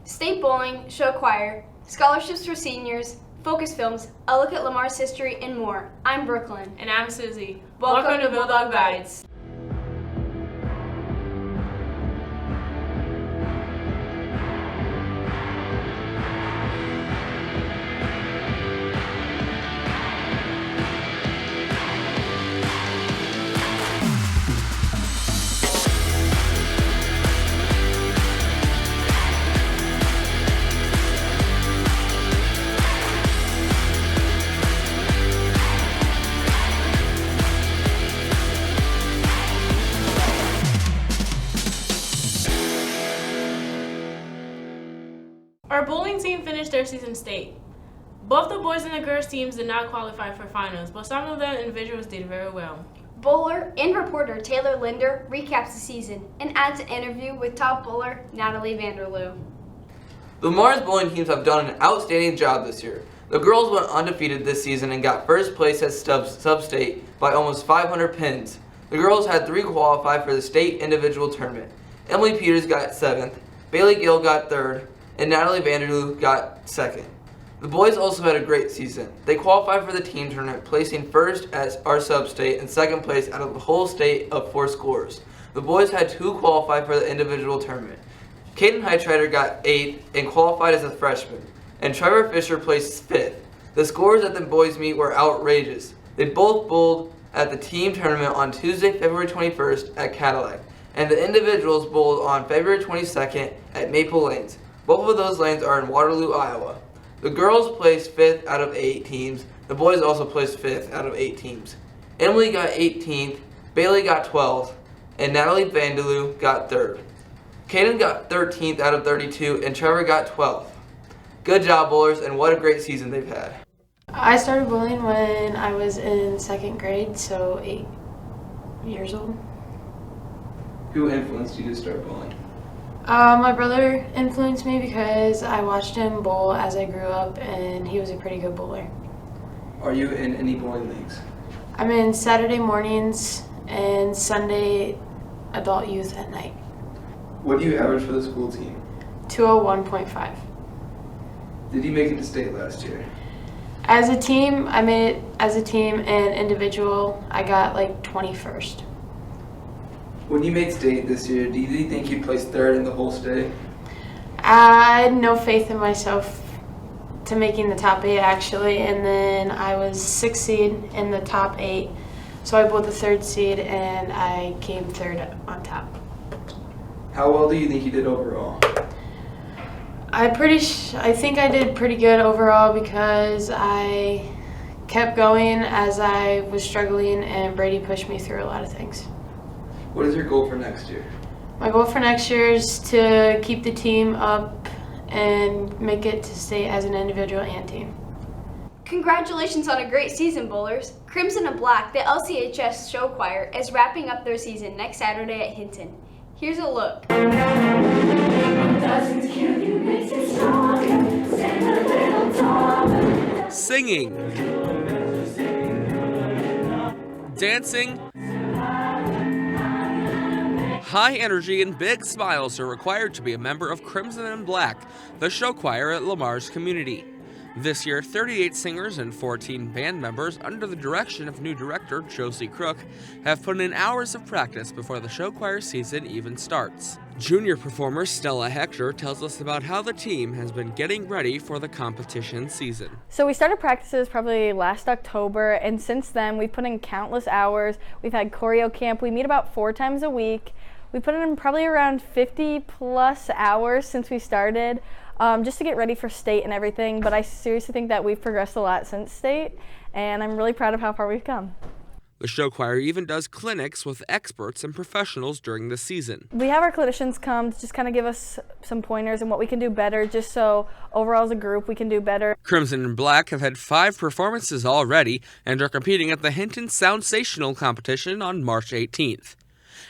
state bowling, show choir, scholarships for seniors, focus films, a look at Lamar's history, and more. I'm Brooklyn. And I'm Susie. Welcome to Bulldog Bites. Our bowling team finished their season state. Both the boys and the girls teams did not qualify for finals, but some of the individuals did very well. Bowler and reporter Taylor Linder recaps the season and adds an interview with top bowler Natalie Vanderloo. Lamar's bowling teams have done an outstanding job this year. The girls went undefeated this season and got first place at sub-state by almost 500 pins. The girls had 3 qualify for the state individual tournament. Emily Peters got 7th, Bailey Gill got 3rd, and Natalie Vanderloo got 2nd. The boys also had a great season. They qualified for the team tournament, placing first at our sub-state and 2nd place out of the whole state of 4 scores. The boys had 2 qualify for the individual tournament. Caden Heitrider got 8th and qualified as a freshman, and Trevor Fisher placed 5th. The scores at the boys' meet were outrageous. They both bowled at the team tournament on Tuesday, February 21st at Cadillac, and the individuals bowled on February 22nd at Maple Lanes. Both of those lanes are in Waterloo, Iowa. The girls placed 5th out of 8 teams. The boys also placed 5th out of 8 teams. Emily got 18th, Bailey got 12th, and Natalie Vanderloo got 3rd. Caden got 13th out of 32, and Trevor got 12th. Good job, bowlers, and what a great season they've had. I started bowling when I was in 2nd grade, so 8 years old. Who influenced you to start bowling? My brother influenced me because I watched him bowl as I grew up, and he was a pretty good bowler. Are you in any bowling leagues? I'm in Saturday mornings and Sunday adult youth at night. What do you average for the school team? 201.5. Did you make it to state last year? As a team, I made it as a team, and individual, I got like 21st. When you made state this year, do you think you placed 3rd in the whole state? I had no faith in myself to making the top 8 actually, and then I was 6th seed in the top 8, so I bowled the 3rd seed and I came 3rd on top. How well do you think you did overall? I think I did pretty good overall because I kept going as I was struggling, and Brady pushed me through a lot of things. What is your goal for next year? My goal for next year is to keep the team up and make it to state as an individual and team. Congratulations on a great season, bowlers. Crimson and Black, the LCHS show choir, is wrapping up their season next Saturday at Hinton. Here's a look. Singing, dancing, high energy and big smiles are required to be a member of Crimson and Black, the show choir at Lamar's community. This year, 38 singers and 14 band members, under the direction of new director Josie Crook, have put in hours of practice before the show choir season even starts. Junior performer Stella Hector tells us about how the team has been getting ready for the competition season. So we started practices probably last October, and since then we've put in countless hours. We've had choreo camp. We meet about 4 times a week. We put in probably around 50 plus hours since we started, just to get ready for state and everything. But I seriously think that we've progressed a lot since state, and I'm really proud of how far we've come. The show choir even does clinics with experts and professionals during the season. We have our clinicians come to just kind of give us some pointers on what we can do better, just so overall as a group we can do better. Crimson and Black have had 5 performances already and are competing at the Hinton Soundsational competition on March 18th.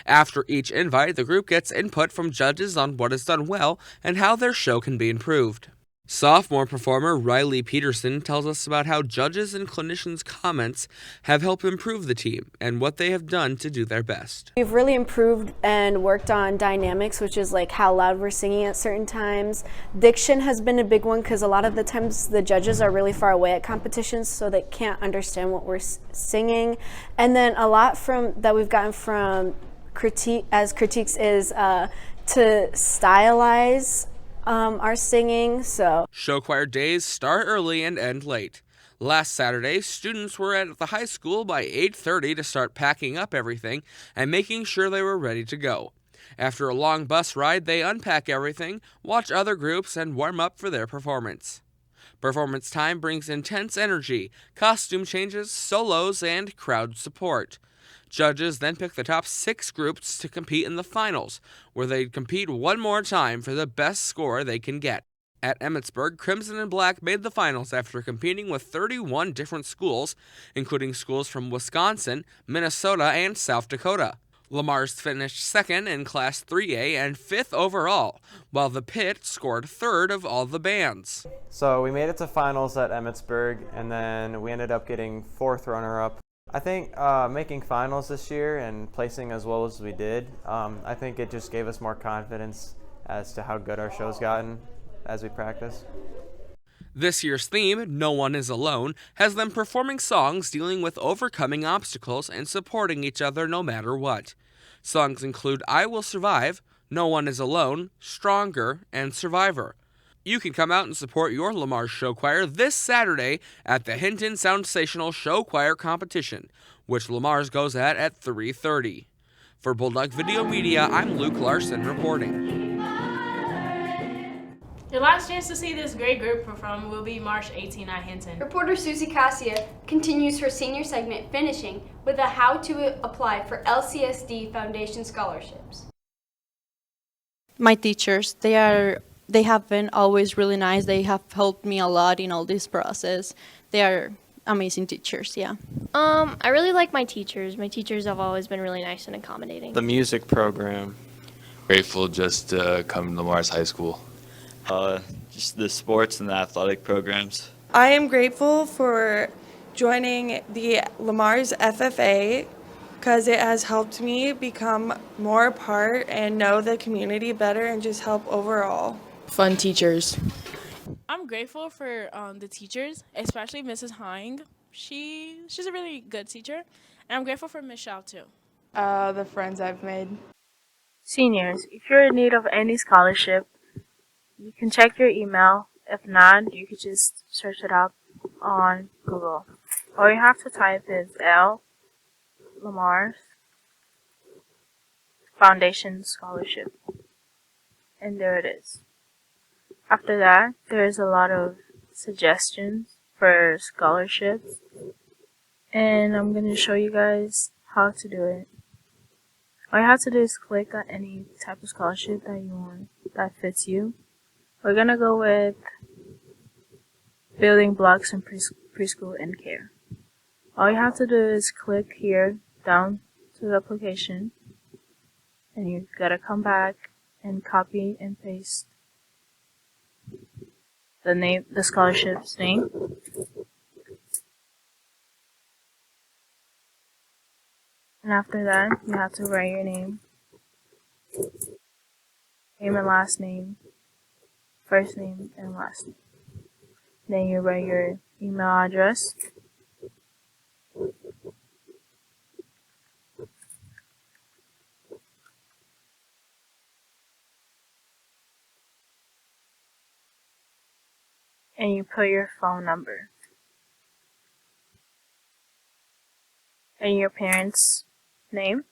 After each invite, the group gets input from judges on what is done well and how their show can be improved. Sophomore performer Riley Peterson tells us about how judges and clinicians' comments have helped improve the team and what they have done to do their best. We've really improved and worked on dynamics, which is like how loud we're singing at certain times. Diction has been a big one because a lot of the times the judges are really far away at competitions, so they can't understand what we're singing. And then a lot that we've gotten from critiques is to stylize our singing. Show choir days start early and end late. Last Saturday, students were at the high school by 8:30 to start packing up everything and making sure they were ready to go. After a long bus ride, they unpack everything, watch other groups, and warm up for their performance. Performance time brings intense energy, costume changes, solos, and crowd support. Judges then pick the top 6 groups to compete in the finals, where they compete one more time for the best score they can get. At Emmitsburg, Crimson and Black made the finals after competing with 31 different schools, including schools from Wisconsin, Minnesota, and South Dakota. Lamar's finished second in Class 3A and 5th overall, while the Pit scored 3rd of all the bands. So we made it to finals at Emmitsburg, and then we ended up getting 4th runner-up. I think making finals this year and placing as well as we did, I think it just gave us more confidence as to how good our show's gotten as we practice. This year's theme, No One Is Alone, has them performing songs dealing with overcoming obstacles and supporting each other no matter what. Songs include I Will Survive, No One Is Alone, Stronger, and Survivor. You can come out and support your Lamar Show Choir this Saturday at the Hinton Soundsational Show Choir Competition, which Lamar's goes at 3:30. For Bulldog Video Media, I'm Luke Larson reporting. Your last chance to see this great group perform will be March 18 at Hinton. Reporter Susie Cassia continues her senior segment, finishing with a how to apply for LCSD Foundation scholarships. My teachers, they have been always really nice. They have helped me a lot in all this process. They are amazing teachers, yeah. I really like my teachers. My teachers have always been really nice and accommodating. The music program. Grateful just to come to Mars High School. Just the sports and the athletic programs. I am grateful for joining the Lamar's FFA because it has helped me become more a part and know the community better and just help overall. Fun teachers. I'm grateful for the teachers, especially Mrs. Hing. She's a really good teacher, and I'm grateful for Miss Shaw too. The friends I've made. Seniors, if you're in need of any scholarship, you can check your email. If not, you could just search it up on Google. All you have to type is Lamar's Foundation Scholarship, and there it is. After that, there's a lot of suggestions for scholarships, and I'm going to show you guys how to do it. All you have to do is click on any type of scholarship that you want that fits you. We're going to go with Building Blocks in Preschool and Care. All you have to do is click here down to the application, and you gotta come back and copy and paste the scholarship's name. And after that, you have to write your name and last name, first name and last name. Then you write your email address. And you put your phone number. And your parents' name,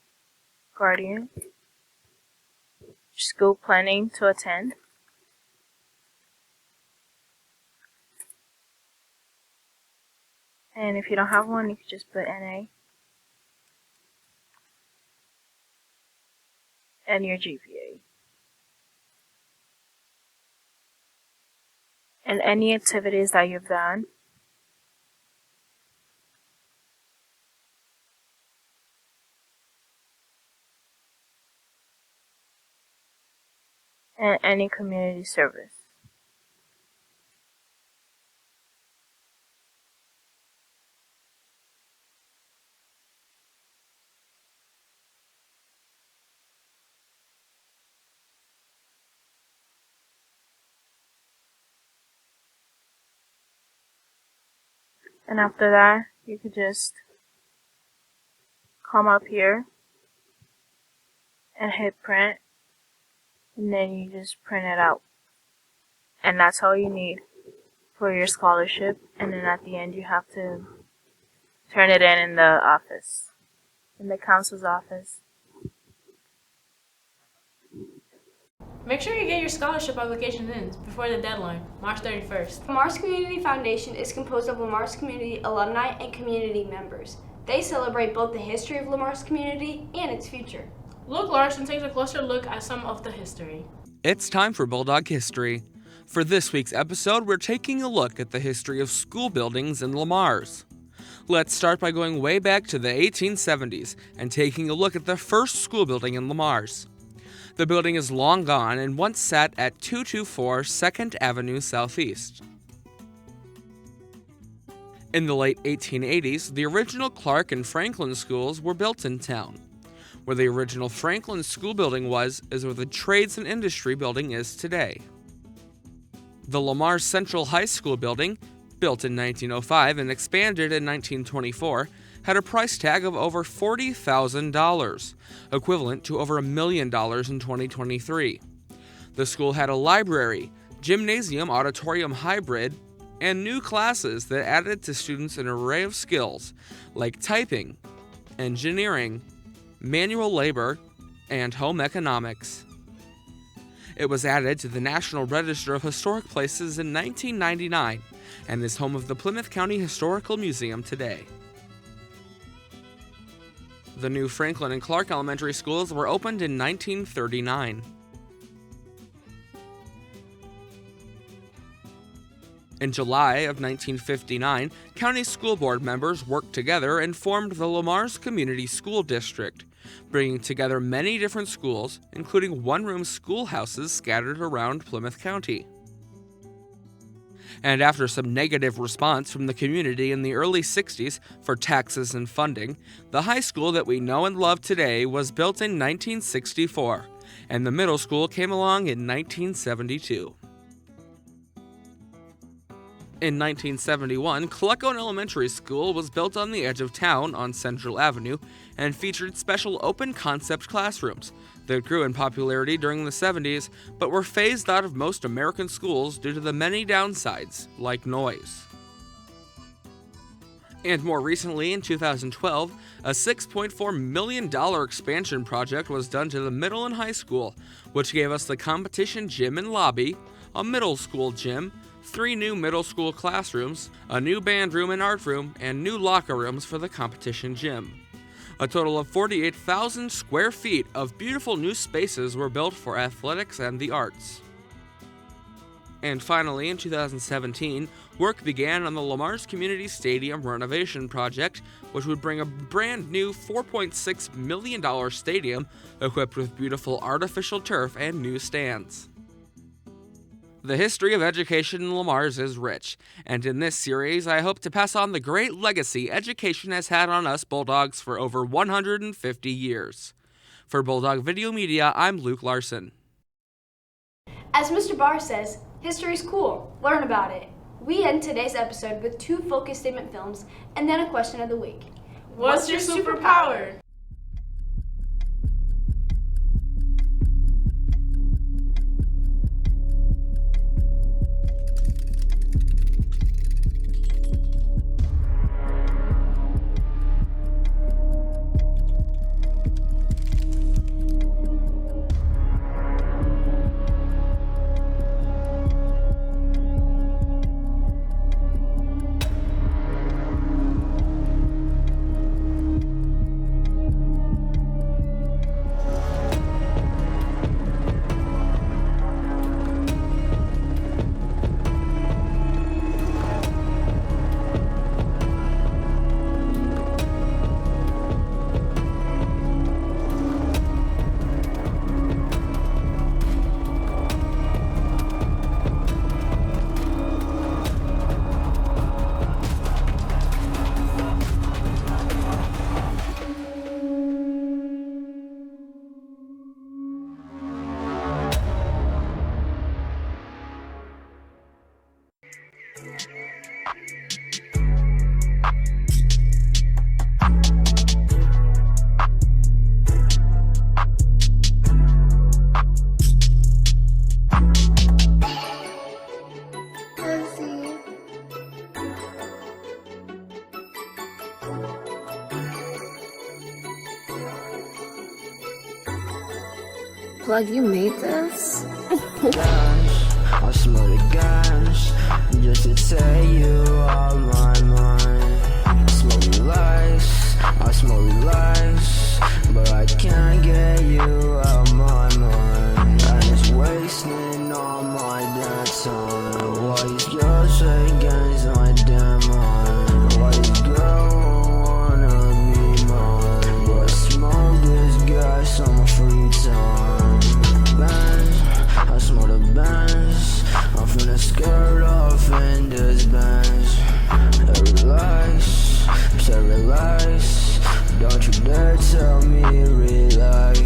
guardian, school planning to attend, and if you don't have one, you can just put NA, and your GPA. And any activities that you've done. And any community service. And after that, you could just come up here and hit print, and then you just print it out. And that's all you need for your scholarship. And then at the end, you have to turn it in the office, in the council's office. Make sure you get your scholarship application in before the deadline, March 31st. Lamar's Community Foundation is composed of Lamar's community alumni and community members. They celebrate both the history of Lamar's community and its future. Luke Larson takes a closer look at some of the history. It's time for Bulldog History. For this week's episode, we're taking a look at the history of school buildings in Lamar's. Let's start by going way back to the 1870s and taking a look at the first school building in Lamar's. The building is long gone and once sat at 224 2nd Avenue Southeast. In the late 1880s, the original Clark and Franklin schools were built in town. Where the original Franklin school building was is where the Trades and Industry building is today. The Lamar Central High School building, built in 1905 and expanded in 1924, had a price tag of over $40,000, equivalent to over $1 million in 2023. The school had a library, gymnasium auditorium hybrid, and new classes that added to students an array of skills like typing, engineering, manual labor, and home economics. It was added to the National Register of Historic Places in 1999 and is home of the Plymouth County Historical Museum today. The new Franklin and Clark elementary schools were opened in 1939. In July of 1959, county school board members worked together and formed the Lamar's Community School District, bringing together many different schools, including one-room schoolhouses scattered around Plymouth County. And after some negative response from the community in the early 60s for taxes and funding, the high school that we know and love today was built in 1964, and the middle school came along in 1972. In 1971, Clucone Elementary School was built on the edge of town on Central Avenue and featured special open-concept classrooms that grew in popularity during the 70s but were phased out of most American schools due to the many downsides, like noise. And more recently, in 2012, a $6.4 million expansion project was done to the middle and high school, which gave us the competition gym and lobby, a middle school gym, 3 new middle school classrooms, a new band room and art room, and new locker rooms for the competition gym. A total of 48,000 square feet of beautiful new spaces were built for athletics and the arts. And finally, in 2017, work began on the Lamar's Community Stadium renovation project, which would bring a brand new $4.6 million stadium equipped with beautiful artificial turf and new stands. The history of education in Lamar's is rich, and in this series, I hope to pass on the great legacy education has had on us Bulldogs for over 150 years. For Bulldog Video Media, I'm Luke Larson. As Mr. Barr says, history's cool. Learn about it. We end today's episode with 2 focus statement films and then a question of the week. What's your superpower? Plug, you made this? I smell the gas just to tell you all my mind. I smoke lies, I smoke lies, but I can't get you out my mind. And it's wasting all my damn time. Why these girls against my damn mind? Why this girl wanna be mine? But I smoke this gas on my free time. Bands, I smoke the bands. I'm finna skirt off in this Benz. Relax, don't you dare tell me relax.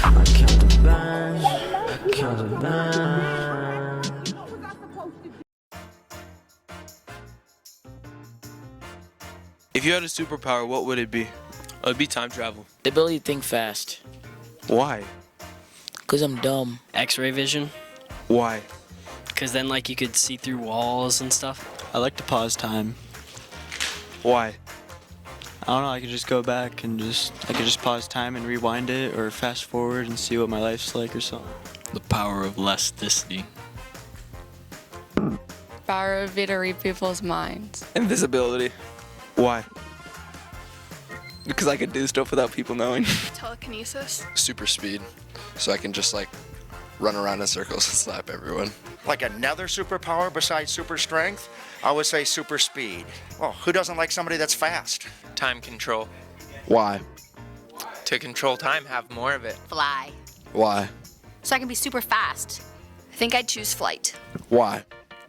I count the bands, I count the bands. If you had a superpower, what would it be? It would be time travel. The ability to think fast. Why? Because I'm dumb. X-ray vision. Why? Because then, like, you could see through walls and stuff. I like to pause time. Why? I don't know, I could just go back and I could just pause time and rewind it or fast forward and see what my life's like or something. The power of elasticity. Power of to read people's minds. Invisibility. Why? Because I could do stuff without people knowing. Telekinesis. Super speed, so I can just like run around in circles and slap everyone. Like another superpower besides super strength, I would say super speed. Well, who doesn't like somebody that's fast? Time control. Why? To control time, have more of it. Fly. Why? So I can be super fast. I think I'd choose flight. Why?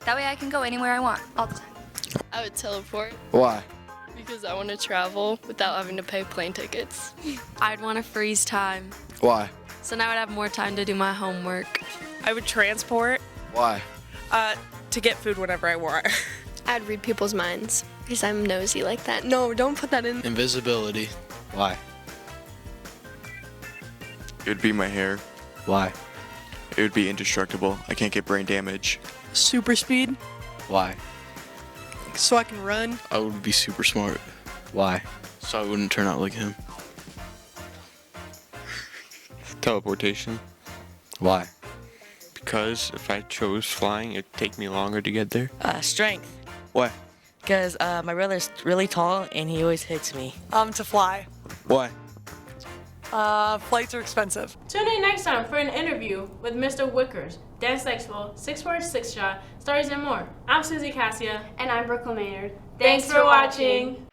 That way I can go anywhere I want, all the time. I would teleport. Why? Because I want to travel without having to pay plane tickets. I'd want to freeze time. Why? So now I'd have more time to do my homework. I would transport. Why? To get food whenever I want. I'd read people's minds because I'm nosy like that. No, don't put that in. Invisibility. Why? It would be my hair. Why? It would be indestructible. I can't get brain damage. Super speed. Why? So I can run. I would be super smart. Why? So I wouldn't turn out like him. Teleportation. Why? Because if I chose flying, it'd take me longer to get there. Strength. Why? Because my brother's really tall and he always hits me. To fly. Why? Flights are expensive. Tune in next time for an interview with Mr. Wickers, Dance Expo, 646 Shot, Stories and more. I'm Susie Cassia. And I'm Brooklyn Maynard. Thanks for watching.